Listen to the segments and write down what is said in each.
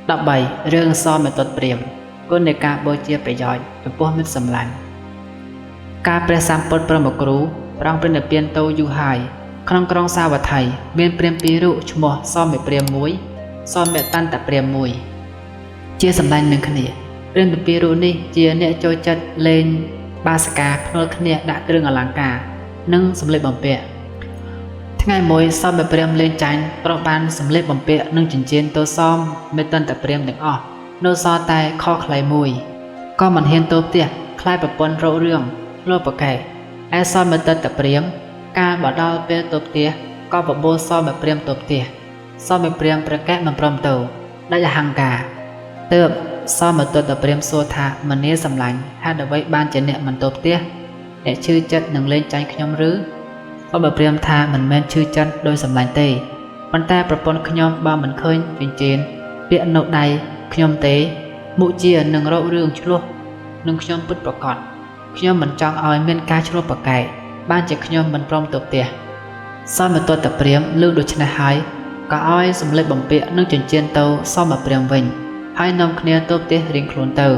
13រឿងសមេតុតព្រាហ្មណ៍គុណនៃការបូជាប្រយោជន៍ចំពោះមិត្តសម្លាញ់ការព្រះសម្ពុទ្ធព្រហ្មគ្រូប្រងព្រះនិព្វានទៅយូរហើយក្នុងក្រុងសាវត្ថីមានព្រាហ្មណ៍ពីររូបឈ្មោះសមេព្រាហ្មណ៍មួយសមេតន្តព្រាហ្មណ៍មួយជាសម្លាញ់នឹងគ្នាព្រាហ្មណ៍ពីររូបនេះជាអ្នកចូលចិត្តលេងបាសកាភ្នាល់គ្នាដាក់គ្រឿងអលង្ការនិងសម្លៀកបំពាក់ថ្ងៃមួយសមេព្រាហ្មណ៍លេងចាញ់ប្រោះបានសម្លៀកបំពាក់និងចិញ្ចៀនទៅសមមេតន្តព្រាហ្មណ៍ទាំងអស់នៅសល់តែខខ្លីមួយក៏មិនហ៊ានទៅផ្ទះខ្លាចប្រពន្ធរករឿងលោបកែឯសមេតន្តព្រាហ្មណ៍កាលបើដល់ពេលទៅផ្ទះក៏បបួលសមេព្រាហ្មណ៍ទៅផ្ទះសមេព្រាហ្មណ៍ប្រកែកមិនព្រមទៅដាច់អហង្ការទើបសមេតន្តព្រាហ្មណ៍សួរថាមនាសម្លាញ់ហេតុអ្វីបានជាអ្នកមិនទៅផ្ទះអ្នកឈឺចិត្តនឹងលេងចាញ់ខ្ញុំឬសមេព្រាហ្មណ៍ថាមិនមែនឈឺចិត្តដោយសម្លាញ់ទេប៉ុន្តែប្រពន្ធខ្ញុំបើមិនឃើញចិញ្ចៀនពាក់នៅដៃខ្ញុំទេមុខជានឹងរករឿងឆ្លោះនឹងខ្ញុំពិតប្រាកដខ្ញុំមិនចង់ឲ្យមានការឆ្លោះប្រកែកបានជាខ្ញុំមិនព្រមទៅផ្ទះសមេតុត្តព្រាហ្មណ៍លើកដូច្នេះហើយក៏ឲ្យសម្លៀកបំពាក់និងចិញ្ចៀនទៅសមេព្រាហ្មណ៍វិញហើយនាំគ្នាទៅផ្ទះរៀងខ្លួនទៅ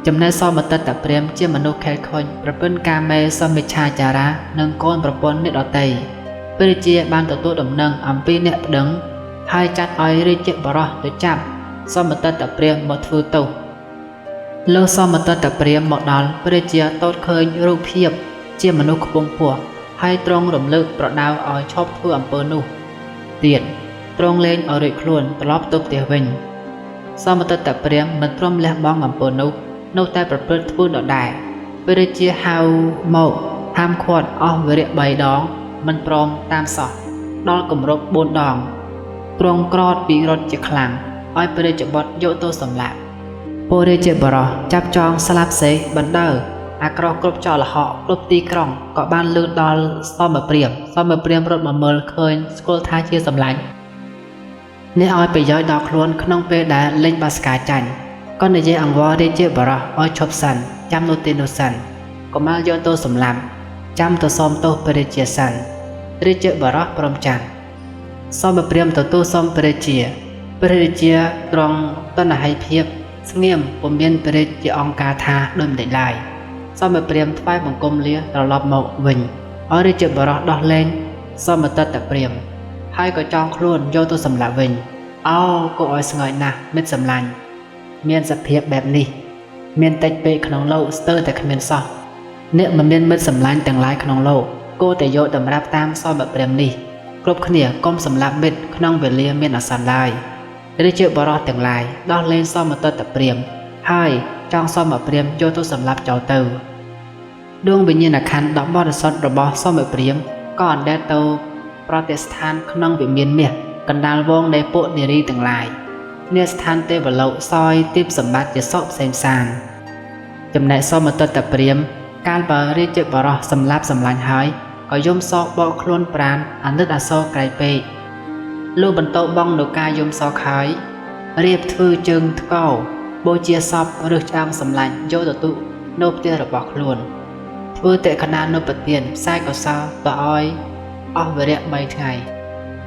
ចំណែកសមេតុត្តព្រាហ្មណ៍ជាមនុស្សខែលខូចប្រពន្ធកាមេសមិច្ឆាចារានិងកូនប្រពន្ធអ្នកដទៃព្រះរាជាបានទទួលដំណឹងអំពីអ្នកប្តឹងហើយចាត់ឲ្យរាជបរោះទៅចាប់សមេតុត្តព្រាហ្មណ៍មកធ្វើទោសលើសមេតុត្តព្រាហ្មណ៍មកដល់ព្រះរាជាទតឃើញរូបភាពជាមនុស្សខ្ពង់ខ្ពស់ហើយទ្រង់រំលើកប្រដៅឲ្យឈប់ធ្វើអំពើនោះទៀតទ្រង់លែងឲ្យរួចខ្លួនត្រឡប់ទៅផ្ទះវិញសមេតុត្តព្រាហ្មណ៍មិនព្រមលះបង់អំពើនោះនៅតែប្រព្រឹត្តធ្វើដដែលព្រះរាជាហៅមកហាមឃាត់អស់វរៈ3 ដងមិនព្រមតាមសោះដល់គម្រប់4 ដងទ្រង់ក្រោធពីរត់ជាខ្លាំងឲ្យព្រះរាជបុត្រយកទៅសម្លាប់ពលរាជបរោះចាប់ចងស្លាប់សេះបណ្ដើអាក្រក់គ្រប់ចោលហកគ្រប់ទីក្រុងក៏បានលឺដល់សមេព្រាហ្មណ៍រត់មកមើលឃើញស្គាល់ថាជាសម្លាញ់នេះឲ្យប្រយោជន៍ដល់ខ្លួនក្នុងពេលដែលលេងបាសកាចាញ់ក៏និយាយអង្វររាជបរោះឲ្យឈប់សិនចាំនៅទីនោះសិនកុំឲ្យយកទៅសម្លាប់ចាំទៅសុំទោសព្រះរាជាសិនរាជបរោះព្រមចាំសមេព្រាហ្មណ៍ទទួលសុំព្រះរាជាទ្រង់តណ្ហិភាពស្ងៀមពុំមានព្រះរាជាអង្គការថាដូចម្តេចឡើយសមេព្រាហ្មណ៍ថ្វាយបង្គំលាត្រឡប់មកវិញឲ្យរាជបរោះដោះលែងសមេតុត្តព្រាហ្មណ៍ហើយក៏ចងខ្លួនយកទៅសម្លាប់វិញអោគួរឲ្យស្ងើចណាស់មិត្តសម្លាញ់មានសភាពបែបនេះមានតិចពេកក្នុងលោកស្ទើរតែគ្មានសោះអ្នកមិនមានមិត្តសម្លាញ់ទាំងឡាយក្នុងលោកគួរតែយកតម្រាប់តាមសមេព្រាហ្មណ៍នេះគ្រប់គ្នាកុំសម្លាប់មិត្តក្នុងវេលាមានអាសន្នឡើយរាជបរោះទាំងឡាយដោះលែងសមេតុត្តព្រាហ្មណ៍ហើយចងសមេព្រាហ្មណ៍យកទៅសម្លាប់ចោលទៅដួងវិញ្ញាណក្ខន្ធដ៏បរិសុទ្ធរបស់សមេព្រាហ្មណ៍ក៏អណ្ដែតទៅប្រតិស្ថានក្នុងវិមានមាសកណ្ដាលវងនៃពួកនារីទាំងឡាយនាស្ថានទេវលោកសោយទាបសម្បត្តិជាសក់ផ្សេងសានចំណែកសមេតុត្តព្រាហ្មណ៍កាលបើរាជបរោះសម្លាប់សម្លាញ់ហើយក៏យំសោកបកខ្លួនប្រាណអាណិតអាសូរក្រៃពេកលោកបន្តបងនៅការយំសោកហើយរៀបធ្វើជើងថ្កោបូជាសពឬឆ្អើមសម្លាញ់យកទៅទុកនៅផ្ទះរបស់ខ្លួនធ្វើតេកណានៅប្រទានផ្សាយកុសលទៅឲ្យអស់វរៈ3 ថ្ងៃ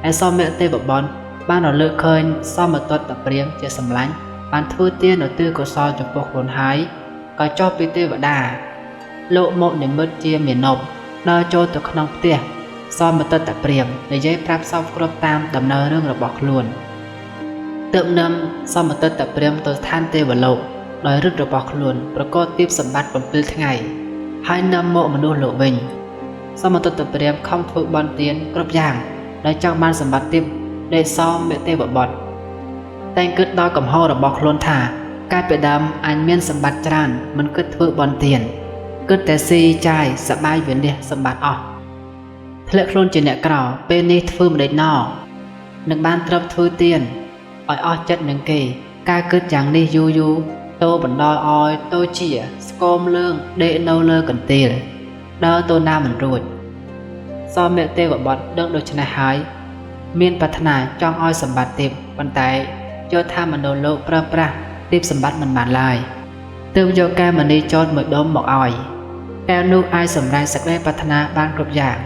ឯសមេទេវបុត្របានរលឹកឃើញសមេតុត្តព្រាហ្មណ៍ជាសម្លាញ់បានធ្វើទានឧទ្ទិសកុសលចំពោះខ្លួនហើយក៏ចុះពីទេវតាលោកមកនិមិត្តជាមាណពដើរចូលទៅក្នុងផ្ទះសមេតុត្តព្រាហ្មណ៍និយាយប្រាប់សពគ្រប់តាមដំណើររឿងរបស់ខ្លួនទើបនាំសមេតុត្តព្រាហ្មណ៍ទៅឋានទេវលោកដោយឫទ្ធិរបស់ខ្លួនប្រកបទាបសម្បត្តិ7 ថ្ងៃហើយនាំមកមនុស្សលោកវិញសមេតុត្តព្រាហ្មណ៍ខំធ្វើបន់ទានគ្រប់យ៉ាងដែលចង់បានសម្បត្តិទាបនៃសមេទេវបុត្រតែគិតដល់កំហុសរបស់ខ្លួនថាកាលពីដើមអញមានសម្បត្តិច្រើនមិនគិតធ្វើបន់ទានគិតតែស៊ីចាយសបាយវិនិច្ឆ័យសម្បត្តិអស់ធ្លាក់ខ្លួនជាអ្នកក្រពេលនេះធ្វើមិនដេចណោនឹងបានត្រឹមធ្វើទានឲ្យអស់ចិត្តនឹងគេការគិតយ៉ាងនេះយូរតោបណ្ដោយឲ្យតូជាស្គមលើងដេកនៅលើកន្ទេលដើរទៅណាមិនរួចសមេទេវបុត្រដឹងដូច្នេះហើយមានប្រាថ្នាចង់ឲ្យសម្បត្តិទេពប៉ុន្តែយកថាមនោលោកប្រើប្រាស់ទេពសម្បត្តិមិនបានឡើយទើបយកកែវមณีចោតមួយដុំមកឲ្យកែវនោះអាចសម្រេចសេចក្តីប្រាថ្នាបានគ្រប់យ៉ាង